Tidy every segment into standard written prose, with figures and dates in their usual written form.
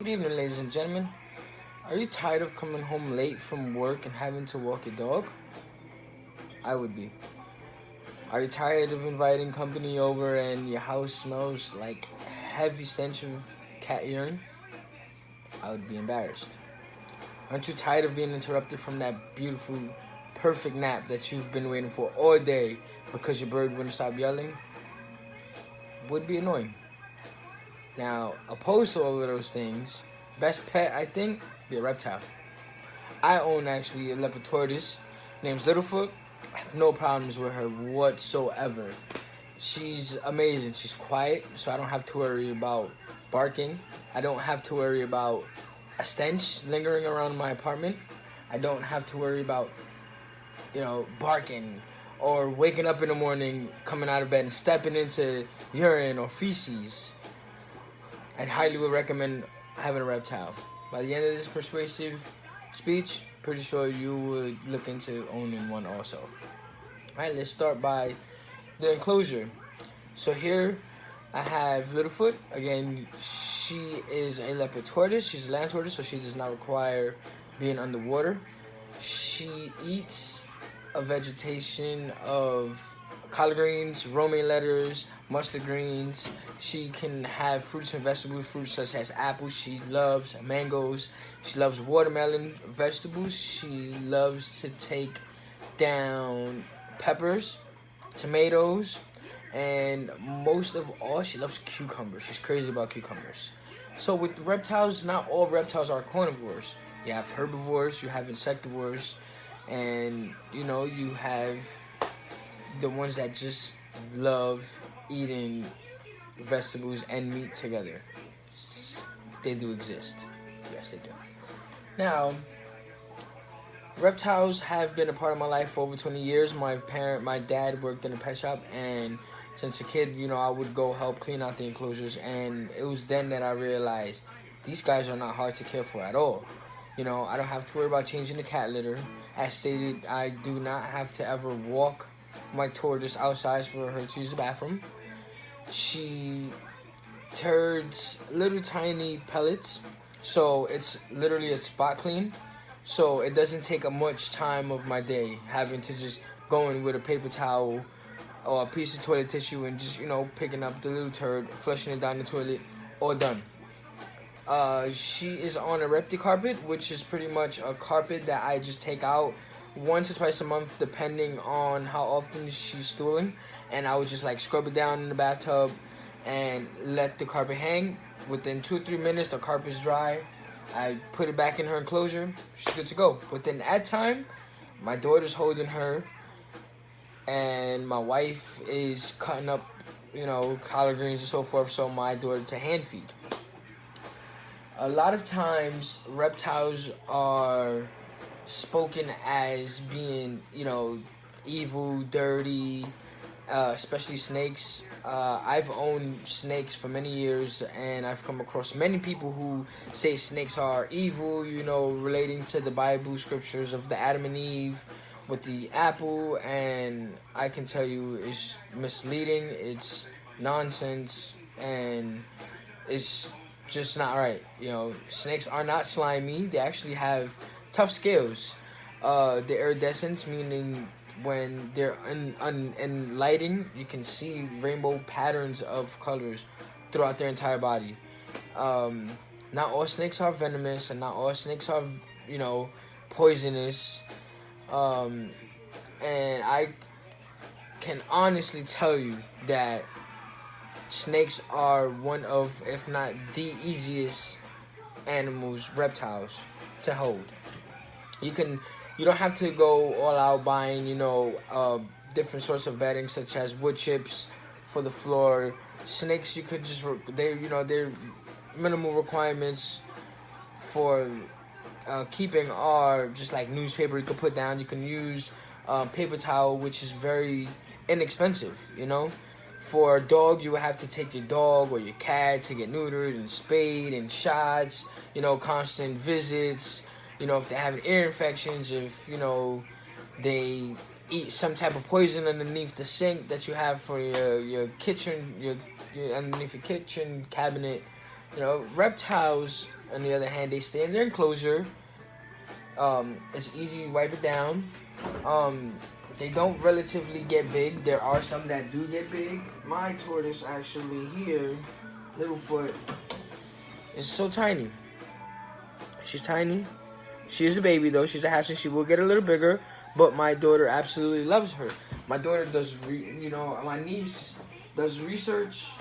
Good evening, ladies and gentlemen. Are you tired of coming home late from work and having to walk your dog? I would be. Are you tired of inviting company over and your house smells like heavy stench of cat urine? I would be embarrassed. Aren't you tired of being interrupted from that beautiful, perfect nap that you've been waiting for all day because your bird wouldn't stop yelling? Would be annoying. Now, opposed to all of those things, best pet I think be a reptile. I own actually a leopard tortoise named Littlefoot. I have no problems with her whatsoever. She's amazing. She's quiet, so I don't have to worry about barking. I don't have to worry about a stench lingering around my apartment. I don't have to worry about, barking or waking up in the morning, coming out of bed and stepping into urine or feces. I highly would recommend having a reptile. By the end of this persuasive speech, pretty sure you would look into owning one also. Alright, let's start by the enclosure. So here I have Littlefoot. Again, she is a leopard tortoise. She's a land tortoise, so she does not require being underwater. She eats a vegetation of collard greens, romaine lettuce, mustard greens. She can have fruits and vegetable fruits such as apples. She loves mangoes. She loves watermelon vegetables. She loves to take down peppers, tomatoes, and most of all, she loves cucumbers. She's crazy about cucumbers. So with reptiles, not all reptiles are carnivores. You have herbivores, you have insectivores, and you have the ones that just love eating vegetables and meat together. They do exist. Yes, they do. Now, reptiles have been a part of my life for over 20 years. My dad worked in a pet shop, and since a kid, I would go help clean out the enclosures, and it was then that I realized these guys are not hard to care for at all. I don't have to worry about changing the cat litter. As stated, I do not have to ever walk my tortoise outside for her to use the bathroom. She turds little tiny pellets, so it's literally a spot clean. So it doesn't take much time of my day having to just go in with a paper towel or a piece of toilet tissue and just picking up the little turd, flushing it down the toilet, all done. She is on a repti carpet, which is pretty much a carpet that I just take out once or twice a month, depending on how often she's stooling, and I would just scrub it down in the bathtub and let the carpet hang. Within 2 or 3 minutes, the carpet's dry. I put it back in her enclosure. She's good to go. Within that time, my daughter's holding her, and my wife is cutting up, collard greens and so forth, so my daughter to hand feed. A lot of times, reptiles are spoken as being, evil, dirty, especially snakes. I've owned snakes for many years, and I've come across many people who say snakes are evil, relating to the Bible scriptures of the Adam and Eve with the apple, and I can tell you it's misleading, it's nonsense, and it's just not right. Snakes are not slimy. They actually have tough scales. The iridescence, meaning when they're in lighting, you can see rainbow patterns of colors throughout their entire body. Not all snakes are venomous, and not all snakes are, poisonous. And I can honestly tell you that snakes are one of, if not the easiest reptiles to hold. You don't have to go all out buying, different sorts of bedding such as wood chips for the floor. Snakes, you could just, their minimal requirements for keeping are just like newspaper you could put down. You can use paper towel, which is very inexpensive, For a dog, you would have to take your dog or your cat to get neutered and spayed and shots, constant visits. If they have ear infections, if, they eat some type of poison underneath the sink that you have for your kitchen, your underneath your kitchen cabinet. Reptiles on the other hand, they stay in their enclosure. It's easy to wipe it down. They don't relatively get big. There are some that do get big. My tortoise actually here, Littlefoot, is so tiny. She's tiny. She is a baby though. She's a hatchling. She will get a little bigger, but my daughter absolutely loves her. My daughter does, my niece does research.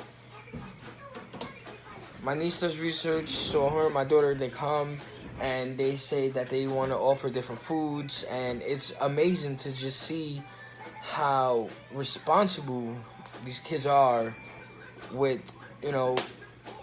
My niece does research, so her and my daughter, they come and they say that they want to offer different foods, and it's amazing to just see how responsible these kids are with, with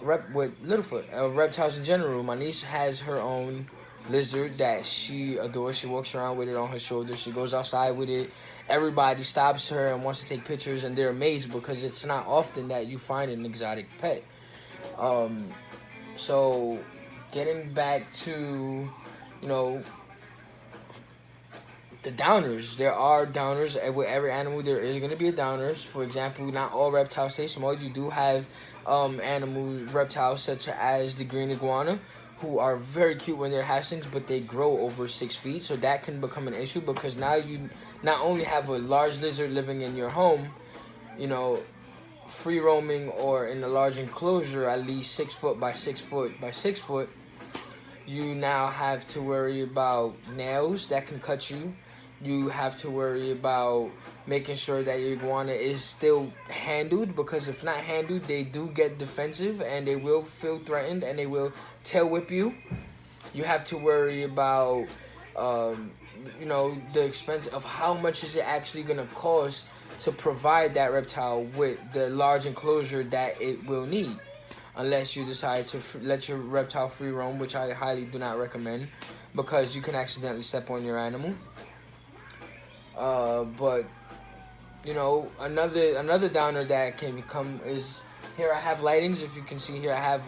Littlefoot, reptiles in general. My niece has her own lizard that she adores. She walks around with it on her shoulder. She goes outside with it. Everybody stops her and wants to take pictures, and they're amazed because it's not often that you find an exotic pet. So getting back to, the downers. There are downers. With every animal, there is going to be a downers. For example, not all reptiles stay small. You do have reptiles such as the green iguana, who are very cute when they're hatchlings, but they grow over 6 feet. So that can become an issue because now you not only have a large lizard living in your home, free roaming or in a large enclosure, at least 6 foot by 6 foot by 6 foot, you now have to worry about nails that can cut you. You have to worry about making sure that your iguana is still handled, because if not handled, they do get defensive and they will feel threatened and they will tail whip you. You have to worry about, the expense of how much is it actually going to cost to provide that reptile with the large enclosure that it will need, unless you decide to let your reptile free roam, which I highly do not recommend because you can accidentally step on your animal. But another downer that can become is, here I have lightings. If you can see here, I have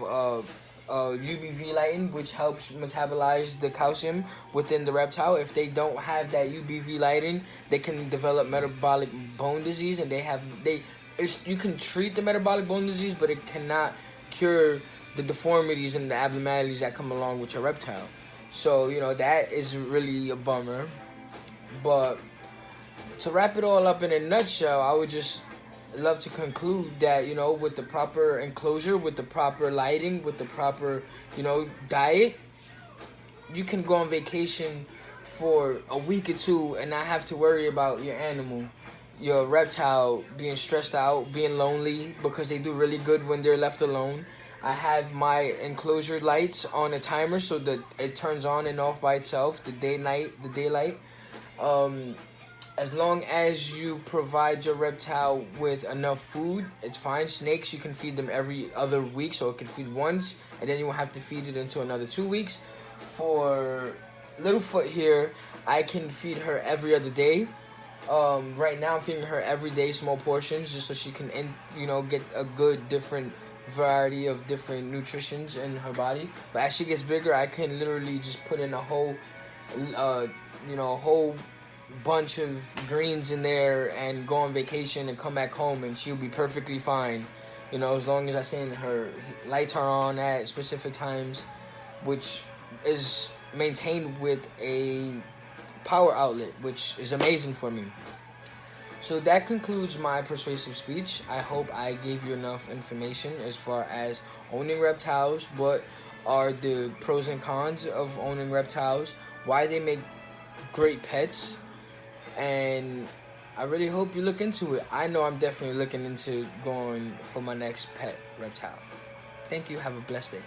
UBV lighting, which helps metabolize the calcium within the reptile. If they don't have that UBV lighting, they can develop metabolic bone disease, and you can treat the metabolic bone disease, but it cannot cure the deformities and the abnormalities that come along with your reptile. So that is really a bummer. But to wrap it all up in a nutshell, I would just love to conclude that, with the proper enclosure, with the proper lighting, with the proper, diet, you can go on vacation for a week or two and not have to worry about your animal, your reptile, being stressed out, being lonely, because they do really good when they're left alone. I have my enclosure lights on a timer so that it turns on and off by itself, the daylight. As long as you provide your reptile with enough food, it's fine. Snakes, you can feed them every other week, so it can feed once, and then you will have to feed it until another 2 weeks. For Littlefoot here, I can feed her every other day. Right now, I'm feeding her every day small portions, just so she can, get a good different variety of different nutritions in her body. But as she gets bigger, I can literally just put in a whole bunch of greens in there and go on vacation and come back home, and she'll be perfectly fine, as long as I say her lights are on at specific times, which is maintained with a power outlet, which is amazing for me. So that concludes my persuasive speech. I hope I gave you enough information as far as owning reptiles, what are the pros and cons of owning reptiles, why they make great pets, and I really hope you look into it. I know I'm definitely looking into going for my next pet reptile. Thank you. Have a blessed day.